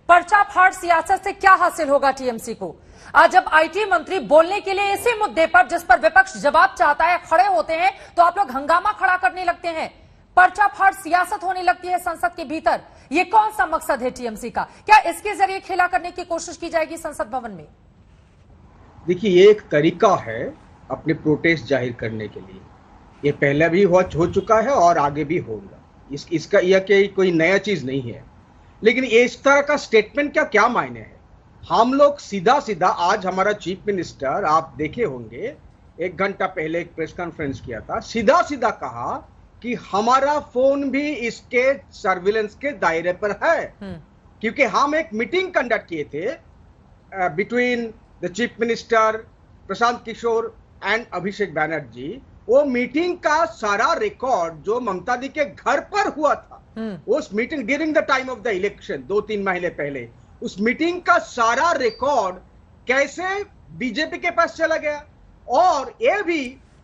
पर्चा फाड़ सियासत से क्या हासिल होगा टीएमसी को? आज जब आईटी मंत्री बोलने के लिए इसी मुद्दे पर, जिस पर विपक्ष जवाब चाहता है, खड़े होते हैं तो आप लोग हंगामा खड़ा करने लगते हैं, पर्चा फाड़ सियासत होने लगती है संसद के भीतर। ये कौन सा मकसद है टीएमसी का? क्या इसके जरिए खेला करने की कोशिश की जाएगी संसद भवन में? देखिए, ये एक तरीका है अपने प्रोटेस्ट जाहिर करने के लिए। ये पहले भी हो चुका है और आगे भी होगा। इसका यह कोई नया चीज नहीं है। लेकिन इस तरह का स्टेटमेंट का क्या मायने है? हम लोग सीधा सीधा, आज हमारा चीफ मिनिस्टर, आप देखे होंगे, 1 घंटा पहले एक प्रेस कॉन्फ्रेंस किया था, सीधा सीधा कहा कि हमारा फोन भी इसके सर्विलेंस के दायरे पर है। क्योंकि हम एक मीटिंग कंडक्ट किए थे between the chief minister, Prashant Kishor and Abhishek Banerjee. वो मीटिंग का सारा रिकॉर्ड जो ममता दी के घर पर हुआ था, उस meeting during the time of the election 2-3 महीने पहले, उस मीटिंग का सारा रिकॉर्ड कैसे बीजेपी के पास चला गया। और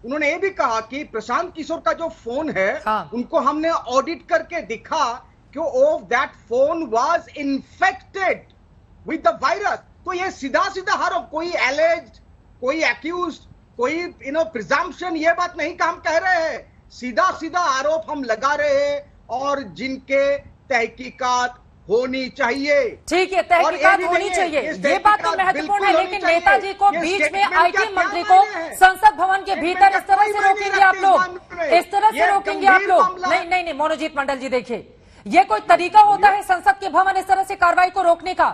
उन्होंने ये भी कहा कि प्रशांत किशोर का जो फोन है, उनको हमने ऑडिट करके दिखा कि that phone was infected with the virus. तो ये सीधा सीधा हर कोई एलेज्ड, कोई एक्यूज्ड, कोई प्रिजम्पशन, ये बात नहीं का हम कह रहे हैं, सीधा सीधा आरोप हम लगा रहे हैं, और जिनके तहकीकात होनी चाहिए। ठीक है, तहकीकात होनी चाहिए, ये बात तो महत्वपूर्ण है। लेकिन नेताजी को बीच में आईटी मंत्री को संसद भवन के भीतर इस तरह से रोकेंगे आप लोग? इस तरह से रोकेंगे आप लोग? नहीं, मनोजीत मंडल जी, देखिए, ये कोई तरीका होता है संसद के भवन इस तरह से कार्रवाई को रोकने का?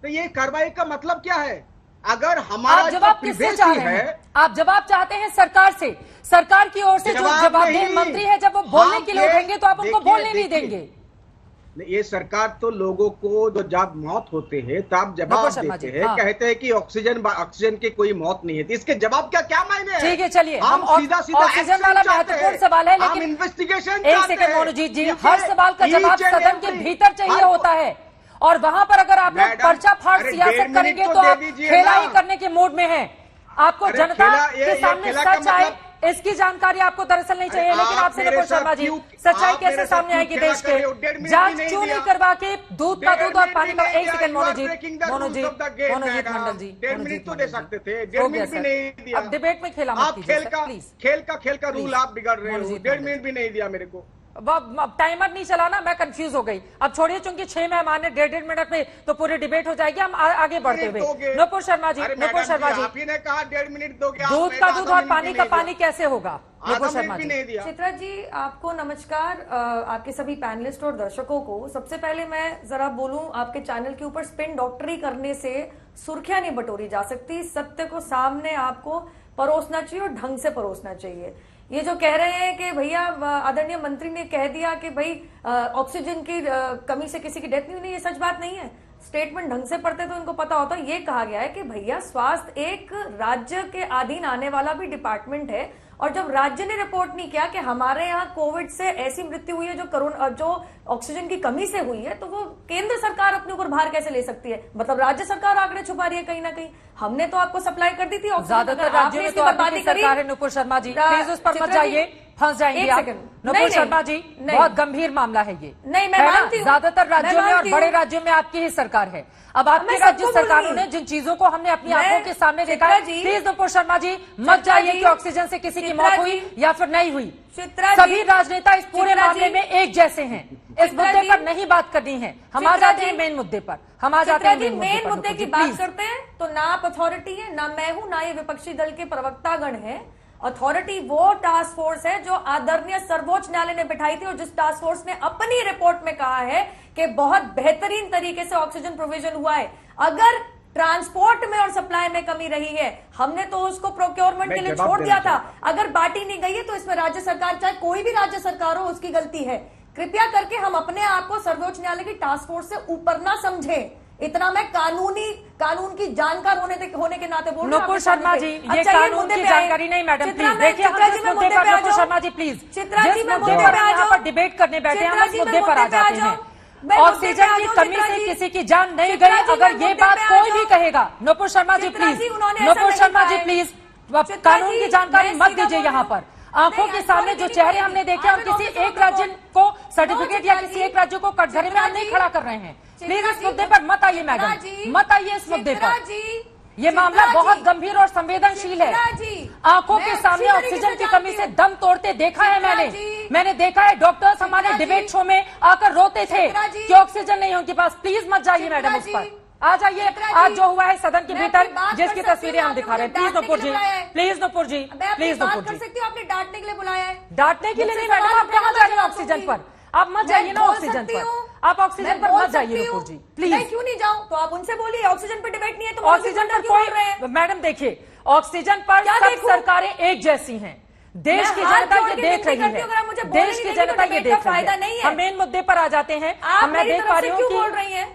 तो ये कार्रवाई का मतलब क्या है? अगर हमारा आप जवाब किससे चाह रहे हैं? आप जवाब चाहते हैं सरकार से। सरकार की ओर से जो जवाबदेह मंत्री है, जब वो बोलने के लिए उठेंगे तो आप उनको बोलने नहीं देंगे। ये सरकार तो लोगों को जब मौत होते हैं तब जवाब देते हैं, कहते हैं कि ऑक्सीजन की कोई मौत नहीं है। इसके जवाब क्या मायने हैं? ठीक है, चलिए, हम सीधा ऑक्सीजन वाला महत्वपूर्ण सवाल है, लेकिन इन्वेस्टिगेशन। एक सेकंड मनोजीत जी, हर सवाल का जवाब सदन के भीतर चाहिए होता है, और वहां पर अगर आप लोग पर्चा फाड़ सियासत करेंगे तो आप खेला ही करने के मूड में हैं। आपको जनता के सामने सच आए, इसकी जानकारी आपको दरअसल नहीं चाहिए। लेकिन आपसे नुपुर शर्मा जी, सच्चाई कैसे सामने आएगी देश के? जांच क्यों नहीं करवा के दूध का दूध और पानी का? एक सेकंड मनोजीत मंडल जी, 1.5 मिनट तो दे सकते थे, 1.5 मिनट भी नहीं दिया। अब डिबेट में खेला मत कीजिए प्लीज। खेल का रूल आप बिगाड़ रहे हो। 1.5 मिनट भी नहीं दिया मेरे को। अब टाइमर नहीं चलाना, मैं कंफ्यूज हो गई। अब छोड़िए, चूंकि 6 मेहमान है, 1.5 मिनट में तो पूरी डिबेट हो जाएगी। हम आगे बढ़ते हुए नुपुर शर्मा जी, आपने कहा 1.5 मिनट दोगे, दूध का दूध और पानी का पानी कैसे होगा? नुपुर शर्मा जी। चित्रा जी, आपको नमस्कार, आपके सभी पैनलिस्ट और दर्शकों को। सबसे पहले मैं जरा बोलूं, आपके चैनल के ऊपर स्पिन डॉक्टरी करने से सुर्खियां नहीं बटोरी जा सकती। सत्य को सामने आपको परोसना चाहिए और ढंग से परोसना चाहिए। ये जो कह रहे हैं कि भैया आदरणीय मंत्री ने कह दिया कि भाई ऑक्सीजन की कमी से किसी की डेथ नहीं हुई, ये सच बात नहीं है। स्टेटमेंट ढंग से पढ़ते तो इनको पता होता। ये कहा गया है कि भैया स्वास्थ्य एक राज्य के अधीन आने वाला भी डिपार्टमेंट है, और जब राज्य ने रिपोर्ट नहीं किया कि हमारे यहाँ कोविड से ऐसी मृत्यु हुई है जो ऑक्सीजन की कमी से हुई है, तो वो केंद्र सरकार अपने ऊपर भार कैसे ले सकती है? मतलब राज्य सरकार आंकड़े छुपा रही है कहीं ना कहीं। हमने तो आपको सप्लाई कर दी थी ऑक्सीजन, ज्यादातर राज्यों में तो आपकी सरकार है नुपुर शर्मा जी, प्लीज उस पर मत जाइए, फंस जाएंगे आप। नुपुर शर्मा जी, बहुत गंभीर मामला है ये। नहीं, मैं मानती हूं, ज्यादातर राज्यों में और बड़े राज्यों में आपकी ही सरकार है। अब आपके राज्य सरकारों ने जिन चीजों को हमने अपनी आंखों के सामने देखा है, प्लीज नुपुर शर्मा जी मत जाइए कि ऑक्सीजन से किसी की मौत हुई या फिर नहीं हुई। सभी राजनेता इस पूरे मामले में एक जैसे हैं। इस मुद्दे पर नहीं बात करनी है, हम आ जाते हैं मेन मुद्दे पर। हम आ जाते हैं मेन मुद्दे की बात करते हैं। तो ना आप अथॉरिटी है, ना मैं हूं, ना ये विपक्षी दल के प्रवक्तागण है। अथॉरिटी वो टास्क फोर्स है जो आदरणीय सर्वोच्च न्यायालय ने बिठाई थी, और जिस टास्क फोर्स ने अपनी रिपोर्ट में कहा है कि बहुत बेहतरीन तरीके से ऑक्सीजन प्रोविजन हुआ है। अगर ट्रांसपोर्ट में और सप्लाई में कमी रही है, हमने तो उसको प्रोक्योरमेंट के लिए छोड़ दिया था। अगर बांटी नहीं गई है तो इसमें राज्य सरकार, चाहे कोई भी राज्य सरकार हो, उसकी गलती है। कृपया करके हम अपने आप को सर्वोच्च न्यायालय की टास्क फोर्स से ऊपर ना समझें। इतना मैं कानून की जानकार होने के नाते बोल रही हूं। नुपुर शर्मा जी, ये कानून की जानकारी नहीं मैडम, प्लीज देखिए, हम मुद्दे पर, नुपुर शर्मा जी प्लीज, जिस मुद्दे पर यहाँ पर डिबेट करने बैठे हैं, हम उस मुद्दे पर आ जाते हैं। ऑक्सीजन की कमी से किसी की जान नहीं गई, अगर ये बात कोई भी कहेगा, नुपुर शर्मा जी प्लीज, नुपुर शर्मा जी प्लीज, कानून की जानकारी मत दीजिए यहाँ पर। आंखों के सामने जो चेहरे हमने देखे, और किसी एक राज्य को सर्टिफिकेट या किसी एक राज्य को कटघरे में हम नहीं खड़ा कर रहे हैं। प्लीज इस मुद्दे पर मत आइए मैडम, मत आइए इस मुद्दे पर। ये मामला बहुत गंभीर और संवेदनशील है। आंखों के सामने ऑक्सीजन की कमी से दम तोड़ते देखा है मैंने देखा है। डॉक्टर्स हमारे डिबेट शो में आकर रोते थे कि ऑक्सीजन नहीं है उनके पास। प्लीज मत जाइए मैडम उस पर, आ जाइए। आज जो हुआ है सदन के भीतर, जिसकी तस्वीरें हम दिखा रहे हैं, please Nupur ji, please Nupur ji, please Nupur ji. आपने डांटने के लिए बुलाया है? डांटने के लिए नहीं मैडम, आप कहाँ जा रहे हैं ऑक्सीजन पर? आप मत जाइए ना ऑक्सीजन पर, आप ऑक्सीजन पर मत जाइए नुपुर जी, प्लीज। मैं क्यों नहीं जाऊं? तो आप उनसे बोलिए, ऑक्सीजन पर डिबेट नहीं है तो ऑक्सीजन पर कोई, मैडम देखिए, ऑक्सीजन पर सब सरकारें एक जैसी हैं। देश की जनता ये देख रही है, देश की जनता ये देख रही है। हम मेन मुद्दे पर आ जाते हैं। मैं देख पा रही हूँ बोल रही है।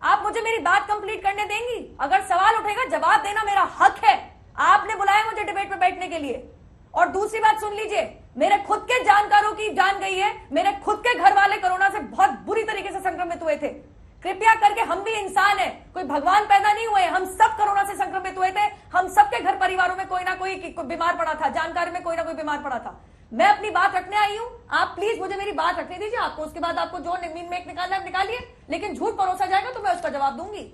आप मुझे मेरी बात कंप्लीट करने देंगी? अगर सवाल उठेगा जवाब देना मेरा हक है। आपने बुलाया मुझे डिबेट पे बैठने के लिए। और दूसरी बात सुन लीजिए, मेरे खुद के जानकारों की जान गई है, मेरे खुद के घर वाले कोरोना से बहुत बुरी तरीके से संक्रमित हुए थे। कृपया करके, हम भी इंसान हैं, कोई भगवान पैदा नहीं हुए, हम सब कोरोना से संक्रमित हुए थे। हम सबके घर परिवारों में कोई ना कोई बीमार पड़ा था, जानकारी में कोई ना कोई बीमार पड़ा था। मैं अपनी बात रखने आई हूं, आप प्लीज मुझे मेरी बात रखने दीजिए। आपको उसके बाद आपको जो मीन में निकालना है निकालिए, लेकिन झूठ परोसा जाएगा तो मैं उसका जवाब दूंगी।